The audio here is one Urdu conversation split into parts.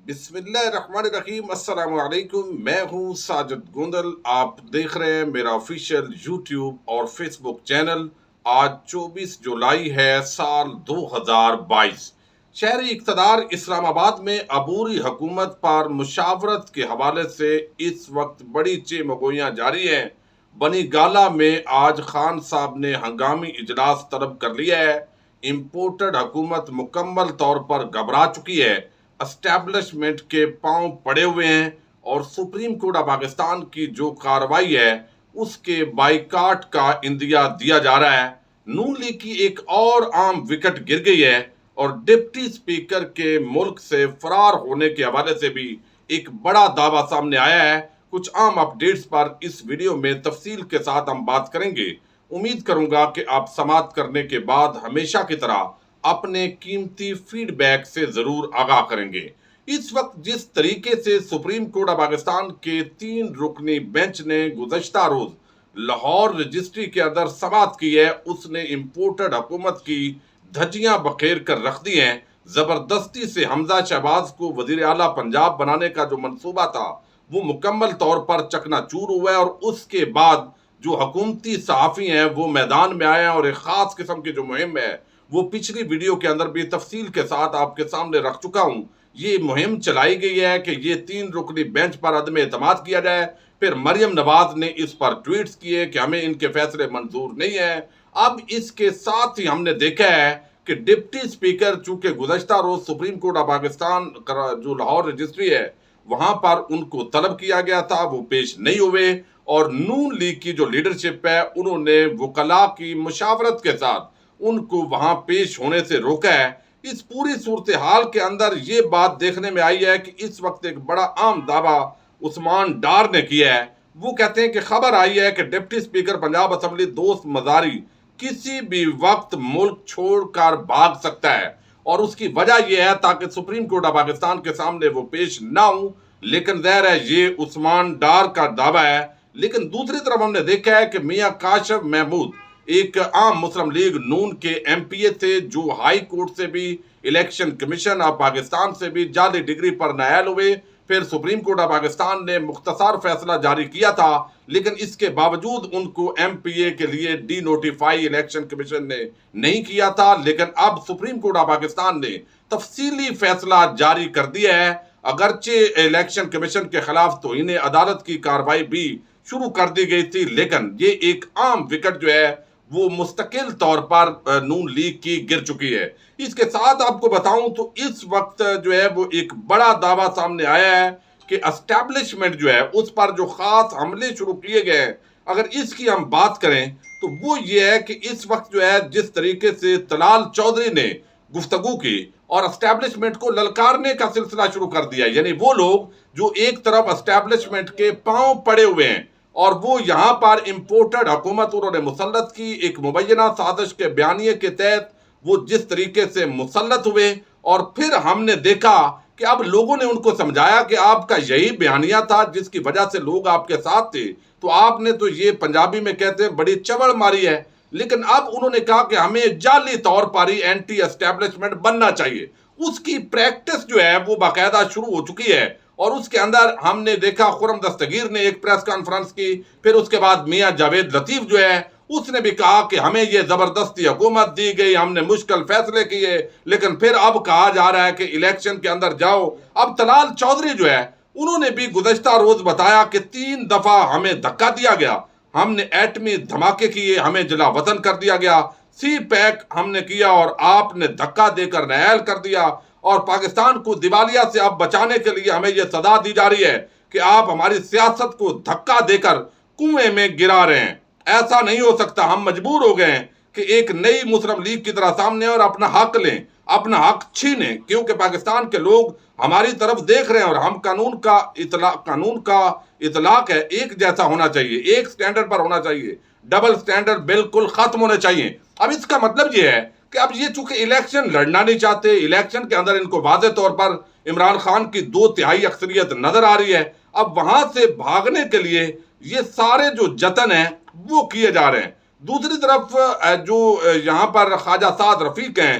بسم اللہ الرحمن الرحیم۔ السلام علیکم، میں ہوں ساجد گوندل۔ آپ دیکھ رہے ہیں میرا آفیشیل یوٹیوب اور فیس بک چینل۔ آج 24 جولائی ہے سال 2022۔ شہری اقتدار اسلام آباد میں عبوری حکومت پر مشاورت کے حوالے سے اس وقت بڑی چیمگوئیاں جاری ہیں۔ بنی گالہ میں آج خان صاحب نے ہنگامی اجلاس طلب کر لیا ہے۔ امپورٹڈ حکومت مکمل طور پر گھبرا چکی ہے، اسٹیبلشمنٹ کے پاؤں پڑے ہوئے ہیں اور سپریم کورٹ آف پاکستان کی جو کارروائی ہے اس کے بائیکاٹ کا اندیا دیا جا رہا ہے۔ نون لیگ کی ایک اور عام وکٹ گر گئی ہے اور ڈپٹی سپیکر کے ملک سے فرار ہونے کے حوالے سے بھی ایک بڑا دعویٰ سامنے آیا ہے۔ کچھ عام اپڈیٹس پر اس ویڈیو میں تفصیل کے ساتھ ہم بات کریں گے۔ امید کروں گا کہ آپ سماعت کرنے کے بعد ہمیشہ کی طرح اپنے قیمتی فیڈ بیک سے ضرور آگاہ کریں گے۔ اس وقت جس طریقے سے سپریم کورٹ آف پاکستان کے 3 رکنی بینچ نے گزشتہ روز لاہور رجسٹری کے اندر سماعت کی ہے، اس نے امپورٹڈ حکومت کی دھجیاں بخیر کر رکھ دی ہیں۔ زبردستی سے حمزہ شہباز کو وزیر اعلیٰ پنجاب بنانے کا جو منصوبہ تھا وہ مکمل طور پر چکنا چور ہوا ہے، اور اس کے بعد جو حکومتی صحافی ہیں وہ میدان میں آئے ہیں، اور ایک خاص قسم کی جو مہم ہے وہ پچھلی ویڈیو کے اندر بھی تفصیل کے ساتھ آپ کے سامنے رکھ چکا ہوں۔ یہ مہم چلائی گئی ہے کہ یہ 3 رکنی بینچ پر عدم اعتماد کیا جائے۔ پھر مریم نواز نے اس پر ٹویٹس کیے کہ ہمیں ان کے فیصلے منظور نہیں ہیں۔ اب اس کے ساتھ ہی ہم نے دیکھا ہے کہ ڈپٹی سپیکر چونکہ گزشتہ روز سپریم کورٹ آف پاکستان جو لاہور رجسٹری ہے وہاں پر ان کو طلب کیا گیا تھا، وہ پیش نہیں ہوئے، اور نون لیگ کی جو لیڈرشپ ہے انہوں نے وکلاء کی مشاورت کے ساتھ ان کو وہاں پیش ہونے سے روکا ہے۔ اس پوری صورتحال کے اندر یہ بات دیکھنے میں آئی ہے کہ اس وقت ایک بڑا عام دعویٰ عثمان ڈار نے کیا ہے۔ وہ کہتے ہیں کہ خبر آئی ہے کہ ڈپٹی سپیکر پنجاب اسمبلی دوست مزاری کسی بھی وقت ملک چھوڑ کر بھاگ سکتا ہے، اور اس کی وجہ یہ ہے تاکہ سپریم کورٹ آف پاکستان کے سامنے وہ پیش نہ ہوں۔ لیکن ظاہر ہے یہ عثمان ڈار کا دعویٰ ہے۔ لیکن دوسری طرف ہم نے دیکھا ہے کہ میاں کاشف محمود ایک عام مسلم لیگ نون کے ایم پی اے تھے جو ہائی کورٹ سے بھی، الیکشن کمیشن آف پاکستان سے بھی جعلی ڈگری پر نائل ہوئے۔ پھر سپریم کورٹ آف پاکستان نے مختصر فیصلہ جاری کیا تھا، لیکن اس کے باوجود ان کو ایم پی اے کے لیے ڈی نوٹیفائی الیکشن کمیشن نے نہیں کیا تھا۔ لیکن اب سپریم کورٹ آف پاکستان نے تفصیلی فیصلہ جاری کر دیا ہے۔ اگرچہ الیکشن کمیشن کے خلاف توہین عدالت کی کارروائی بھی شروع کر دی گئی تھی، لیکن یہ ایک عام وکٹ جو ہے وہ مستقل طور پر نون لیگ کی گر چکی ہے۔ اس کے ساتھ آپ کو بتاؤں تو اس وقت جو ہے وہ ایک بڑا دعویٰ سامنے آیا ہے کہ اسٹیبلشمنٹ جو ہے اس پر جو خاص حملے شروع کیے گئے ہیں، اگر اس کی ہم بات کریں تو وہ یہ ہے کہ اس وقت جو ہے جس طریقے سے طلال چودھری نے گفتگو کی اور اسٹیبلشمنٹ کو للکارنے کا سلسلہ شروع کر دیا، یعنی وہ لوگ جو ایک طرف اسٹیبلشمنٹ کے پاؤں پڑے ہوئے ہیں اور وہ یہاں پر امپورٹڈ حکومت انہوں نے مسلط کی، ایک مبینہ سازش کے بیانیے کے تحت وہ جس طریقے سے مسلط ہوئے، اور پھر ہم نے دیکھا کہ اب لوگوں نے ان کو سمجھایا کہ آپ کا یہی بیانیہ تھا جس کی وجہ سے لوگ آپ کے ساتھ تھے، تو آپ نے تو یہ پنجابی میں کہتے ہیں بڑی چوڑ ماری ہے۔ لیکن اب انہوں نے کہا کہ ہمیں جعلی طور پر ہی اینٹی اسٹیبلشمنٹ بننا چاہیے۔ اس کی پریکٹس جو ہے وہ باقاعدہ شروع ہو چکی ہے، اور اس کے اندر ہم نے دیکھا خرم دستگیر نے ایک پریس کانفرنس کی، پھر اس کے بعد میاں جاوید لطیف جو ہے اس نے بھی کہا کہ ہمیں یہ زبردستی حکومت دی گئی، ہم نے مشکل فیصلے کیے، لیکن پھر اب کہا جا رہا ہے کہ الیکشن کے اندر جاؤ۔ اب طلال چودھری جو ہے انہوں نے بھی گزشتہ روز بتایا کہ 3 دفعہ ہمیں دھکا دیا گیا، ہم نے ایٹمی دھماکے کیے، ہمیں جلا وطن کر دیا گیا، سی پیک ہم نے کیا اور آپ نے دھکا دے کر نہال کر دیا، اور پاکستان کو دیوالیہ سے اب بچانے کے لیے ہمیں یہ سزا دی جا رہی ہے کہ آپ ہماری سیاست کو دھکا دے کر کنویں میں گرا رہے ہیں۔ ایسا نہیں ہو سکتا، ہم مجبور ہو گئے ہیں کہ ایک نئی مسلم لیگ کی طرح سامنے اور اپنا حق لیں، اپنا حق چھینیں، کیونکہ پاکستان کے لوگ ہماری طرف دیکھ رہے ہیں، اور ہم قانون کا اطلاق ہے ایک جیسا ہونا چاہیے، ایک سٹینڈرڈ پر ہونا چاہیے، ڈبل سٹینڈرڈ بالکل ختم ہونے چاہیے۔ اب اس کا مطلب یہ ہے کہ اب یہ چونکہ الیکشن لڑنا نہیں چاہتے، الیکشن کے اندر ان کو واضح طور پر عمران خان کی 2/3 اکثریت نظر آ رہی ہے، اب وہاں سے بھاگنے کے لیے یہ سارے جو جتن ہیں وہ کیے جا رہے ہیں۔ دوسری طرف جو یہاں پر خواجہ سعد رفیق ہیں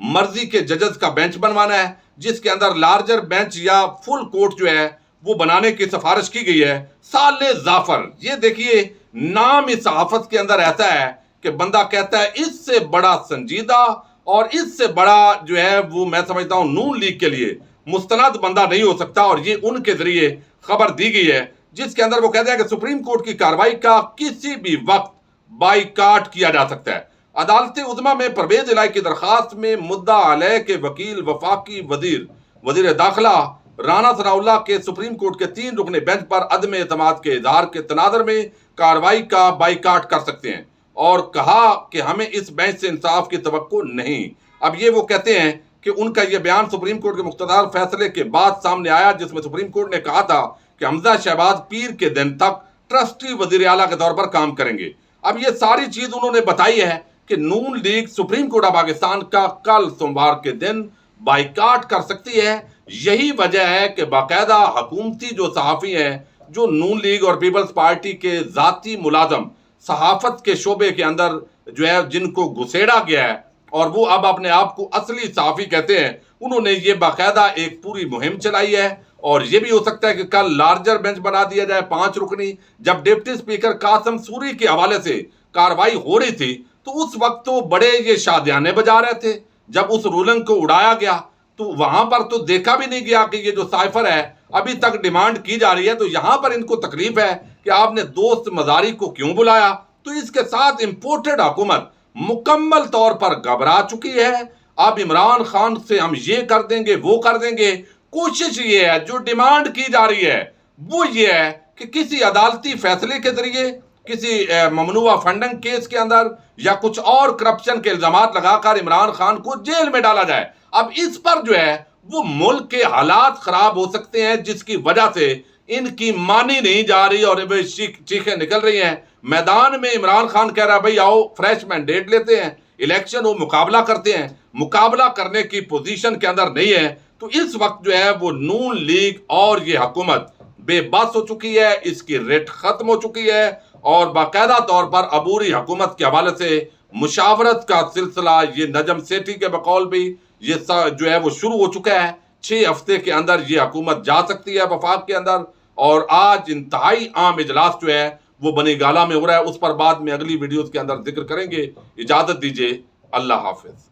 مرضی کے ججز کا بینچ بنوانا ہے، جس کے اندر لارجر بینچ یا فل کورٹ جو ہے وہ بنانے کی سفارش کی گئی ہے۔ سالِ ظافر، یہ دیکھیے نام اس صحافت کے اندر ایسا ہے کہ بندہ کہتا ہے اس سے بڑا سنجیدہ اور اس سے بڑا جو ہے وہ میں سمجھتا ہوں نون لیگ کے لیے مستند بندہ نہیں ہو سکتا، اور یہ ان کے ذریعے خبر دی گئی ہے جس کے اندر وہ کہتے ہیں کہ سپریم کورٹ کی کارروائی کا کسی بھی وقت بائیکاٹ کیا جا سکتا ہے۔ عدالت عظمیٰ میں پرویز الہی کی درخواست میں مدعا علیہ کے وکیل وفاقی وزیر داخلہ رانا ثناء اللہ کے سپریم کورٹ کے 3 رکنی بینچ پر عدم اعتماد کے اظہار کے تناظر میں کارروائی کا بائیکاٹ کر سکتے ہیں، اور کہا کہ ہمیں اس بینچ سے انصاف کی توقع نہیں۔ اب یہ وہ کہتے ہیں کہ ان کا یہ بیان سپریم کورٹ کے مقتدر فیصلے کے بعد سامنے آیا، جس میں سپریم کورٹ نے کہا تھا کہ حمزہ شہباز پیر کے دن تک ٹرسٹی وزیر اعلیٰ کے طور پر کام کریں گے۔ اب یہ ساری چیز انہوں نے بتائی ہے کہ Noon League supreme court of Pakistan کا کل سوموار کے دن بائیکاٹ کر سکتی ہے۔ یہی وجہ ہے کہ باقاعدہ حکومتی جو صحافی ہیں، جو نون لیگ اور پیپلز پارٹی کے ذاتی ملازم صحافت کے شعبے کے اندر جو ہے جن کو گھسیڑا گیا ہے اور وہ اب اپنے آپ کو اصلی صحافی کہتے ہیں، انہوں نے یہ باقاعدہ ایک پوری مہم چلائی ہے۔ اور یہ بھی ہو سکتا ہے کہ کل لارجر بینچ بنا دیا جائے 5 رکنی۔ جب ڈپٹی اسپیکر قاسم سوری کے حوالے سے کاروائی ہو رہی تھی تو اس وقت تو بڑے یہ شادیانے بجا رہے تھے۔ جب اس رولنگ کو اڑایا گیا تو وہاں پر تو دیکھا بھی نہیں گیا کہ یہ جو سائفر ہے ابھی تک ڈیمانڈ کی جا رہی ہے، تو یہاں پر ان کو تکلیف ہے کہ آپ نے دوست مزاری کو کیوں بلایا۔ تو اس کے ساتھ امپورٹڈ حکومت مکمل طور پر گھبرا چکی ہے۔ اب عمران خان سے ہم یہ کر دیں گے وہ کر دیں گے، کوشش یہ ہے جو ڈیمانڈ کی جا رہی ہے وہ یہ ہے کہ کسی عدالتی فیصلے کے ذریعے کسی ممنوعہ فنڈنگ کیس کے اندر یا کچھ اور کرپشن کے الزامات لگا کر عمران خان کو جیل میں ڈالا جائے۔ اب اس پر جو ہے وہ ملک کے حالات خراب ہو سکتے ہیں، جس کی وجہ سے ان کی مانی نہیں جا رہی اور چیخیں نکل رہی ہیں۔ میدان میں عمران خان کہہ رہا ہے بھائی آؤ فریش مینڈیٹ لیتے ہیں، الیکشن وہ مقابلہ کرتے ہیں، مقابلہ کرنے کی پوزیشن کے اندر نہیں ہے۔ تو اس وقت جو ہے وہ نون لیگ اور یہ حکومت بے بس ہو چکی ہے، اس کی ریٹ ختم ہو چکی ہے، اور باقاعدہ طور پر عبوری حکومت کے حوالے سے مشاورت کا سلسلہ یہ نجم سیٹھی کے بقول بھی یہ جو ہے وہ شروع ہو چکا ہے۔ 6 ہفتے کے اندر یہ حکومت جا سکتی ہے وفاق کے اندر، اور آج انتہائی عام اجلاس جو ہے وہ بنی گالہ میں ہو رہا ہے، اس پر بعد میں اگلی ویڈیوز کے اندر ذکر کریں گے۔ اجازت دیجیے، اللہ حافظ۔